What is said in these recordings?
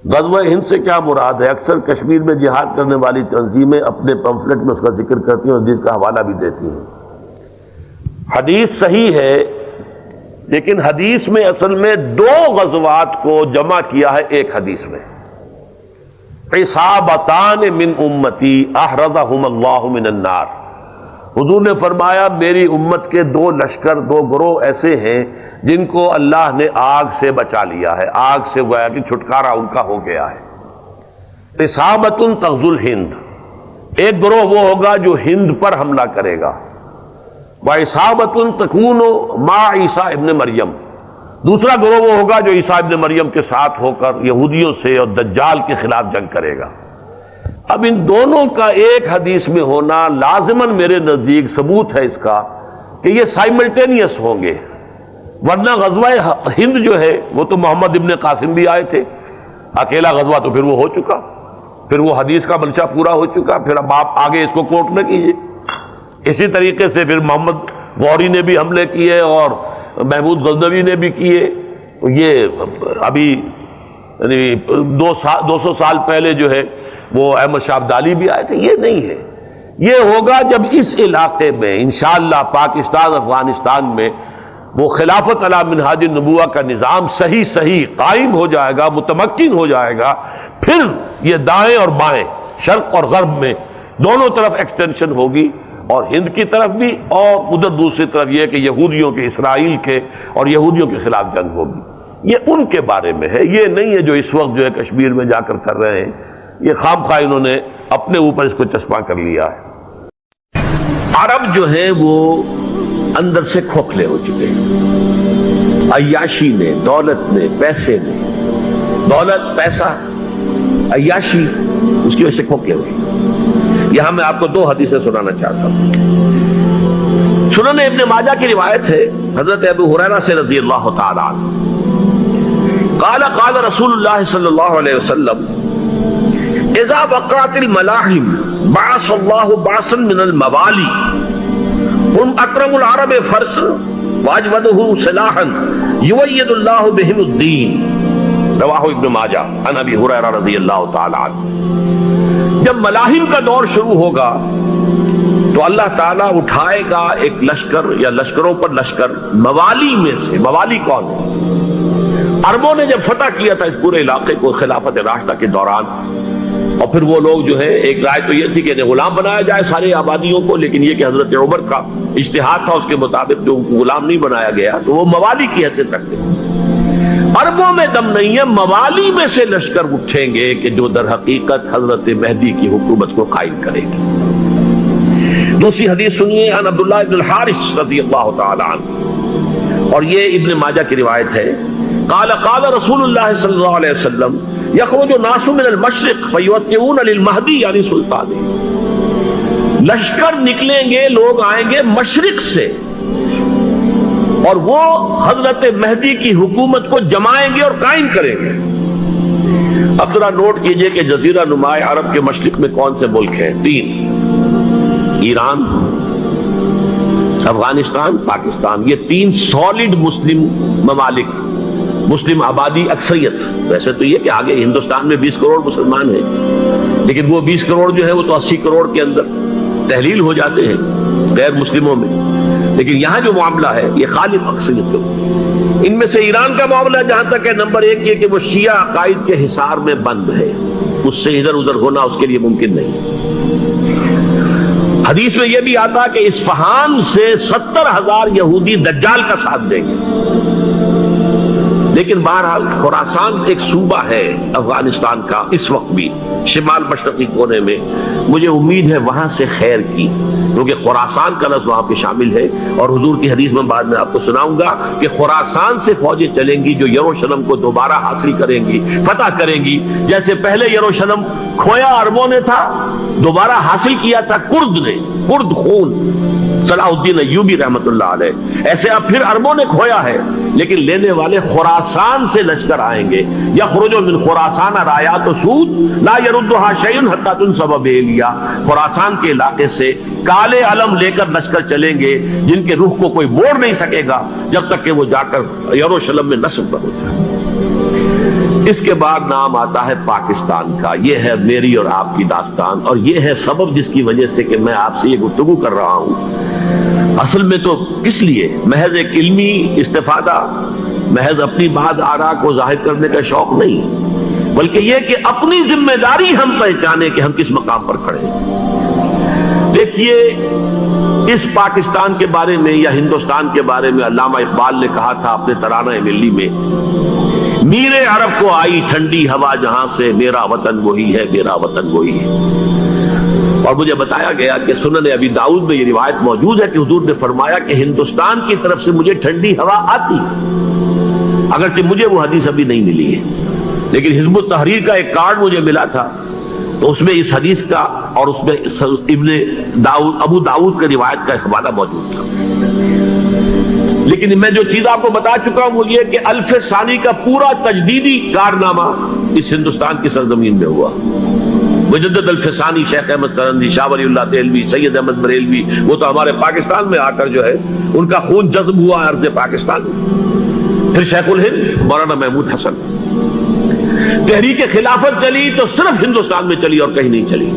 غزوہ ہند سے کیا مراد ہے؟ اکثر کشمیر میں جہاد کرنے والی تنظیمیں اپنے پمفلٹ میں اس کا ذکر کرتی ہیں اور حدیث کا حوالہ بھی دیتی ہیں۔ حدیث صحیح ہے، لیکن حدیث میں اصل میں دو غزوات کو جمع کیا ہے ایک حدیث میں۔ عصابتان من امتی احرزہم اللہ من النار، حضور نے فرمایا میری امت کے دو لشکر، دو گروہ ایسے ہیں جن کو اللہ نے آگ سے بچا لیا ہے، آگ سے گویا کہ چھٹکارا ان کا ہو گیا ہے۔ عصابۃ تغزو الہند، ایک گروہ وہ ہوگا جو ہند پر حملہ کرے گا، وعصابۃ تکون مع عیسیٰ ابن مریم، دوسرا گروہ وہ ہوگا جو عیسیٰ ابن مریم کے ساتھ ہو کر یہودیوں سے اور دجال کے خلاف جنگ کرے گا۔ اب ان دونوں کا ایک حدیث میں ہونا لازماً میرے نزدیک ثبوت ہے اس کا کہ یہ سائملٹینیس ہوں گے، ورنہ غزوہ ہند جو ہے وہ تو محمد ابن قاسم بھی آئے تھے، اکیلا غزوہ تو پھر وہ ہو چکا، پھر وہ حدیث کا منشا پورا ہو چکا، پھر اب آپ آگے اس کو کوٹ نہ کیجیے۔ اسی طریقے سے پھر محمد غوری نے بھی حملے کیے اور محمود غزنوی نے بھی کیے، یہ ابھی یعنی 200 سال پہلے جو ہے وہ احمد شاہ ابدالی بھی آئے تھے۔ یہ نہیں ہے، یہ ہوگا جب اس علاقے میں انشاءاللہ پاکستان افغانستان میں وہ خلافت علی منہاج النبوہ کا نظام صحیح قائم ہو جائے گا، متمکن ہو جائے گا، پھر یہ دائیں اور بائیں، شرق اور غرب میں دونوں طرف ایکسٹینشن ہوگی، اور ہند کی طرف بھی اور ادھر دوسری طرف یہ کہ یہودیوں کے، اسرائیل کے اور یہودیوں کے خلاف جنگ ہوگی۔ یہ ان کے بارے میں ہے، یہ نہیں ہے جو اس وقت جو ہے کشمیر میں جا کر کر رہے ہیں، یہ خام خواہ انہوں نے اپنے اوپر اس کو چسپاں کر لیا ہے۔ عرب جو ہے وہ اندر سے کھوکھلے ہو چکے ہیں، عیاشی نے، دولت نے، پیسے نے، دولت، پیسہ، عیاشی، اس کی وجہ سے کھوکھلے ہوئے۔ یہاں میں آپ کو دو حدیثیں سنانا چاہتا ہوں۔ سنن ابن ماجہ کی روایت ہے حضرت ابو ہریرہ سے رضی اللہ تعالی عنہ، قال قال رسول اللہ صلی اللہ علیہ وسلم اذا وقعت الملاحم بعث اللہ بعثا من الموالی هم اکرم العرب فرسا واجودہ سلاحا یوید اللہ بہم الدین، رواہ ابن ماجہ عن ابی ہریرہ رضی اللہ تعالی عنہ۔ جب ملاحم کا دور شروع ہوگا تو اللہ تعالیٰ اٹھائے گا ایک لشکر یا لشکروں پر لشکر موالی میں سے۔ موالی کون ہے؟ عربوں نے جب فتح کیا تھا اس پورے علاقے کو خلافت راشدہ کے دوران، اور پھر وہ لوگ جو ہے، ایک رائے تو یہ تھی کہ غلام بنایا جائے سارے آبادیوں کو، لیکن یہ کہ حضرت عمر کا اجتہاد تھا اس کے مطابق جو ان کو غلام نہیں بنایا گیا، تو وہ موالی کی حیثیت رکھتے ہیں۔ عربوں میں دم نہیں ہے، موالی میں سے لشکر اٹھیں گے کہ جو در حقیقت حضرت مہدی کی حکومت کو قائم کرے گی۔ دوسری حدیث سنیے، عن عبداللہ بن الحارث رضی اللہ تعالی عنہ، اور یہ ابن ماجہ کی روایت ہے، قال قال رسول اللہ صلی اللہ علیہ وسلم یخرج الناس من المشرق فیوطئون للمہدی یعنی سلطان، لشکر نکلیں گے، لوگ آئیں گے مشرق سے اور وہ حضرت مہدی کی حکومت کو جمائیں گے اور قائم کریں گے۔ اب ذرا نوٹ کیجئے کہ جزیرہ نما عرب کے مشرق میں کون سے ملک ہیں؟ 3، ایران، افغانستان، پاکستان، یہ 3 سالڈ مسلم ممالک، مسلم آبادی اکثریت۔ ویسے تو یہ کہ آگے ہندوستان میں 20 کروڑ مسلمان ہیں، لیکن وہ 20 کروڑ جو ہے وہ تو 80 کروڑ کے اندر تحلیل ہو جاتے ہیں غیر مسلموں میں، لیکن یہاں جو معاملہ ہے یہ خالص اکثریت کا۔ ان میں سے ایران کا معاملہ جہاں تک ہے، نمبر 1 یہ کہ وہ شیعہ عقائد کے حصار میں بند ہے، اس سے ادھر ادھر ہونا اس کے لیے ممکن نہیں۔ حدیث میں یہ بھی آتا کہ اصفہان سے 70,000 یہودی دجال کا ساتھ دیں گے، لیکن بہرحال خراسان ایک صوبہ ہے افغانستان کا اس وقت بھی شمال مشرقی کونے میں، مجھے امید ہے وہاں سے خیر کی، کیونکہ خراسان کا لفظ وہاں پہ شامل ہے، اور حضور کی حدیث میں بعد میں آپ کو سناؤں گا کہ خراسان سے فوجیں چلیں گی جو یروشلم کو دوبارہ حاصل کریں گی، فتح کریں گی، جیسے پہلے یروشلم کھویا عربوں نے تھا، دوبارہ حاصل کیا تھا کرد نے، کرد خون صلاح الدین ایوبی رحمت اللہ علیہ، ایسے اب پھر عربوں نے کھویا ہے، لیکن لینے والے خراسان سے لشکر آئیں گے۔ یخرج من خراسان رایات سود لا یردها شیء حتی تنصب بیلیا، خراسان کے علاقے سے کالے علم لے کر لشکر چلیں گے جن کے روح کو کوئی موڑ نہیں سکے گا جب تک کہ وہ جا کر یروشلم میں نصب نہ ہو جائے۔ اس کے بعد نام آتا ہے پاکستان کا. یہ ہے میری اور آپ کی داستان، اور یہ ہے سبب جس کی وجہ سے کہ میں آپ سے یہ گفتگو کر رہا ہوں. اصل میں تو کس لیے؟ محض ایک علمی استفادہ، محض اپنی بات آراء کو ظاہر کرنے کا شوق نہیں، بلکہ یہ کہ اپنی ذمہ داری ہم پہچانے کہ ہم کس مقام پر کھڑے ہیں. دیکھیے، اس پاکستان کے بارے میں یا ہندوستان کے بارے میں علامہ اقبال نے کہا تھا اپنے ترانہ ملی میں، میرے عرب کو آئی ٹھنڈی ہوا جہاں سے، میرا وطن وہی ہے، میرا وطن وہی ہے. اور مجھے بتایا گیا کہ سنن ابی داؤد میں یہ روایت موجود ہے کہ حضور نے فرمایا کہ ہندوستان کی طرف سے مجھے ٹھنڈی ہوا آتی، اگرچہ مجھے وہ حدیث ابھی نہیں ملی ہے، لیکن حزب التحریر کا ایک کارڈ مجھے ملا تھا، تو اس میں اس حدیث کا اور اس میں ابو داؤد کے روایت کا حوالہ موجود تھا. لیکن میں جو چیز آپ کو بتا چکا ہوں وہ یہ کہ الف ثانی کا پورا تجدیدی کارنامہ اس ہندوستان کی سرزمین میں ہوا. مجدد الف ثانی شیخ احمد سرندی، شاہ ولی اللہ دہلوی، سید احمد بریلوی، وہ تو ہمارے پاکستان میں آ کر جو ہے ان کا خون جذب ہوا ارض پاکستان میں. پھر شیخ الہند مولانا محمود حسن. تحریک خلافت چلی تو صرف ہندوستان میں چلی اور کہیں نہیں چلی.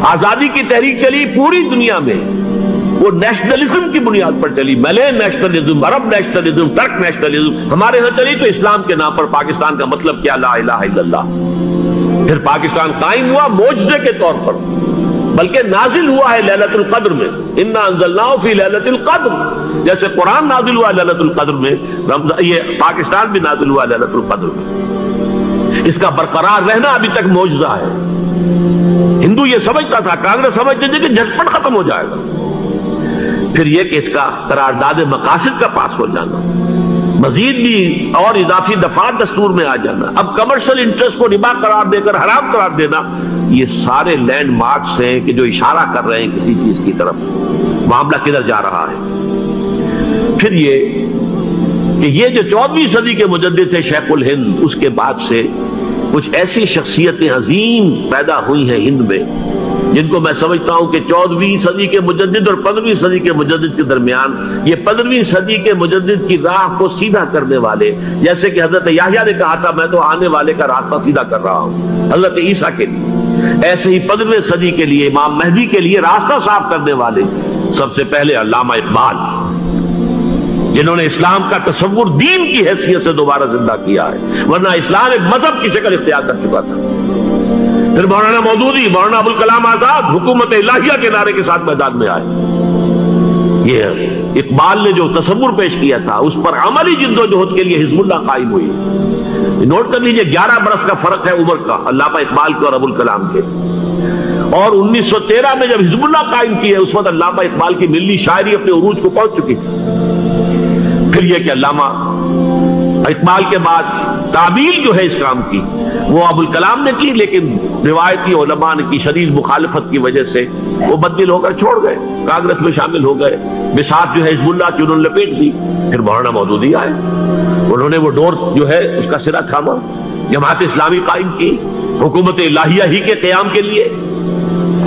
آزادی کی تحریک چلی پوری دنیا میں، وہ نیشنلزم کی بنیاد پر چلی، ملے نیشنلزم، عرب نیشنلزم، ٹرک نیشنلزم. ہمارے ہاں چلی تو اسلام کے نام پر. پاکستان کا مطلب کیا؟ لا الہ الا اللہ. پھر پاکستان قائم ہوا معجزے کے طور پر، بلکہ نازل ہوا ہے لیلۃ القدر میں. انا انزلناہ فی لیلۃ القدر، جیسے قرآن نازل ہوا لیلۃ القدر میں، یہ پاکستان بھی نازل ہوا لیلۃ القدر میں. اس کا برقرار رہنا ابھی تک معجزہ ہے. ہندو یہ سمجھتا تھا، کانگریس سمجھتے تھے کہ جھٹپٹ ختم ہو جائے گا. پھر یہ کہ اس کا قرارداد مقاصد کا پاس ہو جانا، مزید بھی اور اضافی دفعات دستور میں آ جانا، اب کمرشل انٹرسٹ کو ربا قرار دے کر حرام قرار دینا، یہ سارے لینڈ مارکس ہیں کہ جو اشارہ کر رہے ہیں کسی چیز کی طرف، معاملہ کدھر جا رہا ہے. پھر یہ کہ یہ جو 14ویں صدی کے مجدد تھے شیخ الہند، اس کے بعد سے کچھ ایسی شخصیتیں عظیم پیدا ہوئی ہیں ہند میں، جن کو میں سمجھتا ہوں کہ 14ویں صدی کے مجدد اور 15ویں صدی کے مجدد کے درمیان، یہ 15ویں صدی کے مجدد کی راہ کو سیدھا کرنے والے، جیسے کہ حضرت یحییٰ نے کہا تھا میں تو آنے والے کا راستہ سیدھا کر رہا ہوں حضرت عیسیٰ کے لیے، ایسے ہی 15ویں صدی کے لیے امام مہدی کے لیے راستہ صاف کرنے والے سب سے پہلے علامہ اقبال، جنہوں نے اسلام کا تصور دین کی حیثیت سے دوبارہ زندہ کیا ہے، ورنہ اسلام ایک مذہب کی شکل اختیار کر چکا تھا. پھر مولانا مودودی، مولانا ابوالکلام آزاد حکومت الہیہ کے نعرے کے ساتھ میدان میں آئے. یہ اقبال نے جو تصور پیش کیا تھا اس پر عملی جدوجہد کے لیے حزب اللہ قائم ہوئی. نوٹ کر لیجئے 11 برس کا فرق ہے عمر کا علامہ اقبال کے اور ابوالکلام کے. اور 1913 میں جب حزب اللہ قائم کی ہے اس وقت علامہ اقبال کی ملی شاعری اپنے عروج کو پہنچ چکی تھی. پھر یہ کہ علامہ اقبال کے بعد تعبیل جو ہے اس کام کی وہ ابوالکلام نے کی، لیکن روایتی علماء نے کی شدید مخالفت کی وجہ سے وہ بددل ہو کر چھوڑ گئے، کانگریس میں شامل ہو گئے، بساط جو ہے حزب اللہ کی انہوں نے لپیٹ دی. پھر مولانا مودودی آئے، انہوں نے وہ ڈور جو ہے اس کا سرا تھاما، جماعت اسلامی قائم کی حکومت الہیہ ہی کے قیام کے لیے.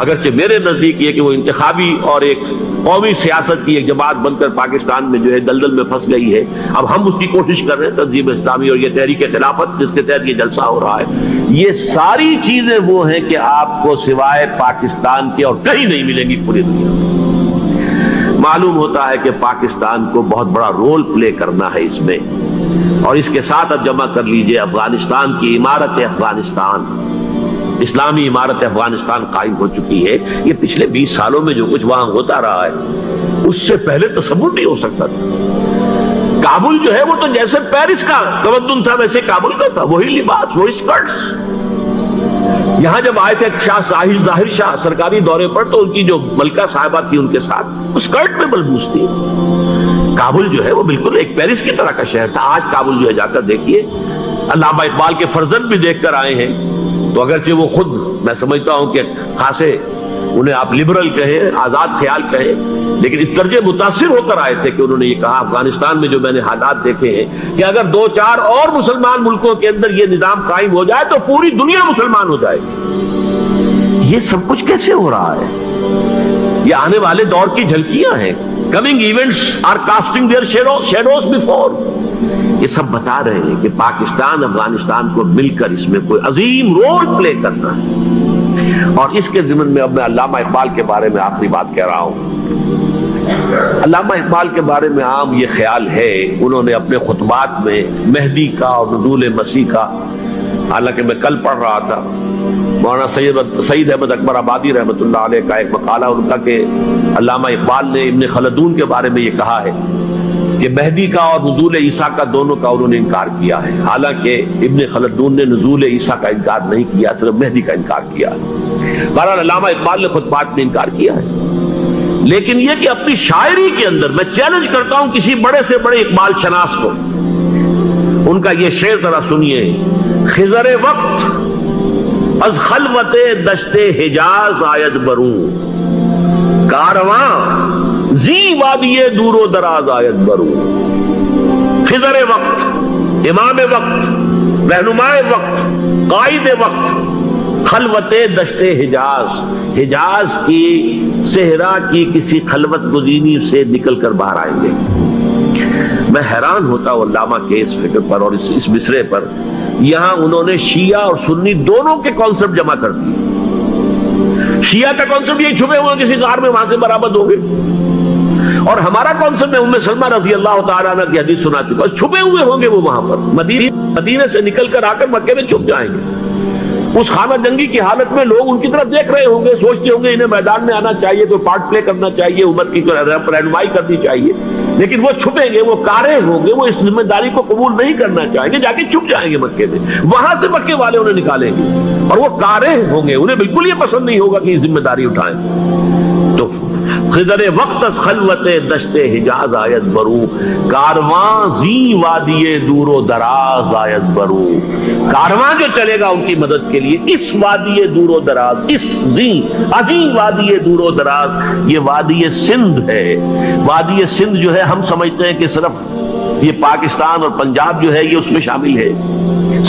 اگرچہ میرے نزدیک یہ کہ وہ انتخابی اور ایک قومی سیاست کی ایک جماعت بن کر پاکستان میں جو ہے دلدل میں پھنس گئی ہے، اب ہم اس کی کوشش کر رہے ہیں تنظیم اسلامی اور یہ تحریک خلافت جس کے تحت یہ جلسہ ہو رہا ہے. یہ ساری چیزیں وہ ہیں کہ آپ کو سوائے پاکستان کے اور کہیں نہیں ملیں گی پوری دنیا میں. معلوم ہوتا ہے کہ پاکستان کو بہت بڑا رول پلے کرنا ہے اس میں. اور اس کے ساتھ اب جمع کر لیجئے افغانستان کی عمارت افغانستان، اسلامی عمارت افغانستان قائم ہو چکی ہے. یہ پچھلے 20 سالوں میں جو کچھ وہاں ہوتا رہا ہے اس سے پہلے تصور نہیں ہو سکتا تھا. کابل جو ہے وہ تو جیسے پیرس کا تمدن تھا ویسے کابل کا تھا، وہی لباس، وہی سکرٹس. یہاں جب آئے تھے شاہ ساحل ظاہر شاہ سرکاری دورے پر تو ان کی جو ملکہ صاحبہ تھی ان کے ساتھ وہ سکرٹ میں ملبوس تھی. کابل جو ہے وہ بالکل ایک پیرس کی طرح کا شہر تھا. آج کابل جو ہے جا کر دیکھیے، علامہ اقبال کے فرزند بھی دیکھ کر آئے ہیں تو اگرچہ وہ خود میں سمجھتا ہوں کہ خاصے انہیں آپ لبرل کہیں، آزاد خیال کہیں، لیکن اس درجے متاثر ہو کر آئے تھے کہ انہوں نے یہ کہا افغانستان میں جو میں نے حالات دیکھے ہیں کہ اگر 2-4 اور مسلمان ملکوں کے اندر یہ نظام قائم ہو جائے تو پوری دنیا مسلمان ہو جائے گی. یہ سب کچھ کیسے ہو رہا ہے؟ یہ آنے والے دور کی جھلکیاں ہیں. Coming events are casting their shadows before. یہ سب بتا رہے ہیں کہ پاکستان افغانستان کو مل کر اس میں کوئی عظیم رول پلے کرنا ہے. اور اس کے ضمن میں اب میں علامہ اقبال کے بارے میں آخری بات کہہ رہا ہوں. علامہ اقبال کے بارے میں عام یہ خیال ہے، انہوں نے اپنے خطبات میں مہدی کا اور نزول مسیح کا، حالانکہ میں کل پڑھ رہا تھا مولانا سعید احمد اکبر آبادی رحمۃ اللہ علیہ کا ایک مقالہ ان کا کہ علامہ اقبال نے ابن خلدون کے بارے میں یہ کہا ہے کہ مہدی کا اور نزول عیسیٰ کا دونوں کا انہوں نے انکار کیا ہے، حالانکہ ابن خلدون نے نزول عیسیٰ کا انکار نہیں کیا، صرف مہدی کا انکار کیا ہے. بہرحال علامہ اقبال نے خطبات میں انکار کیا ہے، لیکن یہ کہ اپنی شاعری کے اندر میں چیلنج کرتا ہوں کسی بڑے سے بڑے اقبال شناس کو، ان کا یہ شعر ذرا سنیے. خضر وقت از خلوت دشت حجاز آید بروں، کارواں زی وادی دور و دراز آید بروں. خضر وقت، امام وقت، رہنمائے وقت، قائد وقت، خلوت دشت حجاز، حجاز کی صحرا کی کسی خلوت گزینی سے نکل کر باہر آئیں گے. میں حیران ہوتا ہوں علامہ کے اس فکر پر اور اس مصرے پر. یہاں انہوں نے شیعہ اور سنی دونوں کے کانسیپٹ جمع کر دیے. شیعہ کا کانسیپٹ یہی چھپے ہوئے کسی غار میں وہاں سے برآمد ہو گئے، اور ہمارا کانسیپٹ ام سلمہ رضی اللہ تعالیٰ عنہ کی حدیث سنا چکا، چھپے ہوئے ہوں گے وہ وہاں پر، مدینے سے نکل کر آ کر مکے میں چھپ جائیں گے. اس خانہ جنگی کی حالت میں لوگ ان کی طرف دیکھ رہے ہوں گے، سوچتے ہوں گے انہیں میدان میں آنا چاہیے، کوئی پارٹ پلے کرنا چاہیے، امت کی رہنمائی کرنی چاہیے، لیکن وہ چھپیں گے، وہ کارے ہوں گے، وہ اس ذمہ داری کو قبول نہیں کرنا چاہیں گے، جا کے چھپ جائیں گے مکے میں. وہاں سے مکے والے انہیں نکالیں گے، اور وہ کارے ہوں گے، انہیں بالکل یہ پسند نہیں ہوگا کہ یہ ذمہ داری اٹھائیں. تو خضر وقت از خلوت دشت حجاز آیت برو، کارواں زی وادی دور و دراز آیت برو. کارواں جو چلے گا ان کی مدد کے لیے اس وادی دور و دراز، اس زی عظیم وادی دور و دراز، یہ وادی سندھ ہے. وادی سندھ جو ہے ہم سمجھتے ہیں کہ صرف یہ پاکستان اور پنجاب جو ہے یہ اس میں شامل ہے،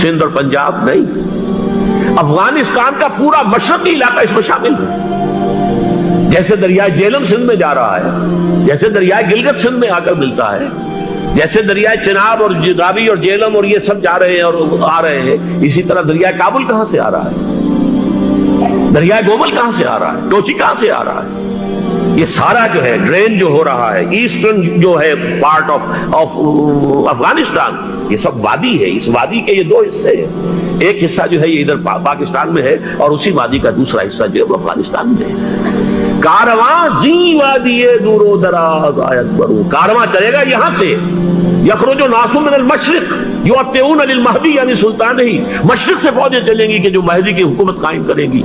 سندھ اور پنجاب نہیں، افغانستان کا پورا مشرقی علاقہ اس میں شامل ہے. جیسے دریائے جیلم سندھ میں جا رہا ہے، جیسے دریائے گلگت سندھ میں آ کر ملتا ہے، جیسے دریائے چناب اور راوی اور جیلم اور یہ سب جا رہے ہیں اور آ رہے ہیں، اسی طرح دریائے کابل کہاں سے آ رہا ہے، دریائے گومل کہاں سے آ رہا ہے، ٹوچی کہاں سے آ رہا ہے. یہ سارا جو ہے ڈرین جو ہو رہا ہے، ایسٹرن جو ہے پارٹ آف افغانستان، یہ سب وادی ہے. اس وادی کے یہ دو حصے ہیں، ایک حصہ جو ہے یہ ادھر پاکستان میں ہے، اور اسی وادی کا دوسرا حصہ جو ہے وہ افغانستان میں ہے. کارواں زی وادی دور و دراز آیت برو، کارواں چلے گا یہاں سے. یخرج ناس من المشرق یؤتون للمہدی، یعنی سلطان ہی مشرق سے فوجیں چلیں گی کہ جو مہدی کی حکومت قائم کریں گی.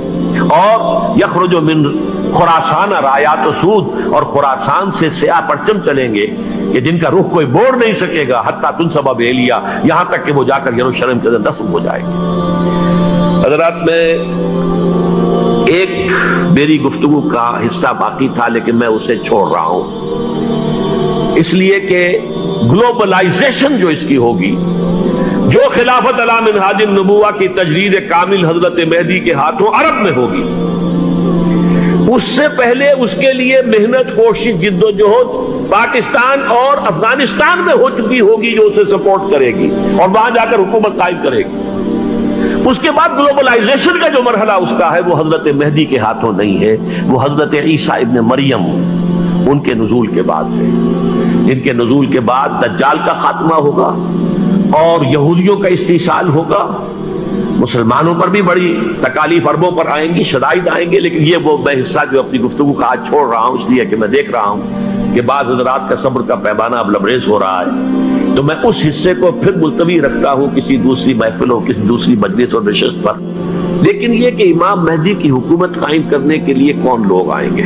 اور یخرج من خراسان رایات و سود، اور خراسان سے سیاہ پرچم چلیں گے کہ جن کا رخ کوئی موڑ نہیں سکے گا، حتیٰ تنصب بیلیا، یہاں تک کہ وہ جا کر یروشلم کے اندر دفن ہو جائے گی. حضرات، میں ایک میری گفتگو کا حصہ باقی تھا لیکن میں اسے چھوڑ رہا ہوں، اس لیے کہ گلوبلائزیشن جو اس کی ہوگی، جو خلافت علی منہاج النبوہ کی تجدید کامل حضرت مہدی کے ہاتھوں عرب میں ہوگی، اس سے پہلے اس کے لیے محنت، کوشش، جد و جہد پاکستان اور افغانستان میں ہو چکی ہوگی جو اسے سپورٹ کرے گی اور وہاں جا کر حکومت قائم کرے گی. اس کے بعد گلوبلائزیشن کا جو مرحلہ اس کا ہے وہ حضرت مہدی کے ہاتھوں نہیں ہے، وہ حضرت عیسیٰ ابن مریم ان کے نزول کے بعد ہے، جن کے نزول کے بعد دجال کا خاتمہ ہوگا اور یہودیوں کا استحصال ہوگا. مسلمانوں پر بھی بڑی تکالیف عربوں پر آئیں گی، شدائد آئیں گے، لیکن یہ وہ میں حصہ جو اپنی گفتگو کا آج چھوڑ رہا ہوں اس لیے کہ میں دیکھ رہا ہوں کہ بعض حضرات کا صبر کا پیمانہ اب لبریز ہو رہا ہے، تو میں اس حصے کو پھر ملتوی رکھتا ہوں کسی دوسری محفل ہو، کسی دوسری مجلس اور نشست پر. لیکن یہ کہ امام مہدی کی حکومت قائم کرنے کے لیے کون لوگ آئیں گے،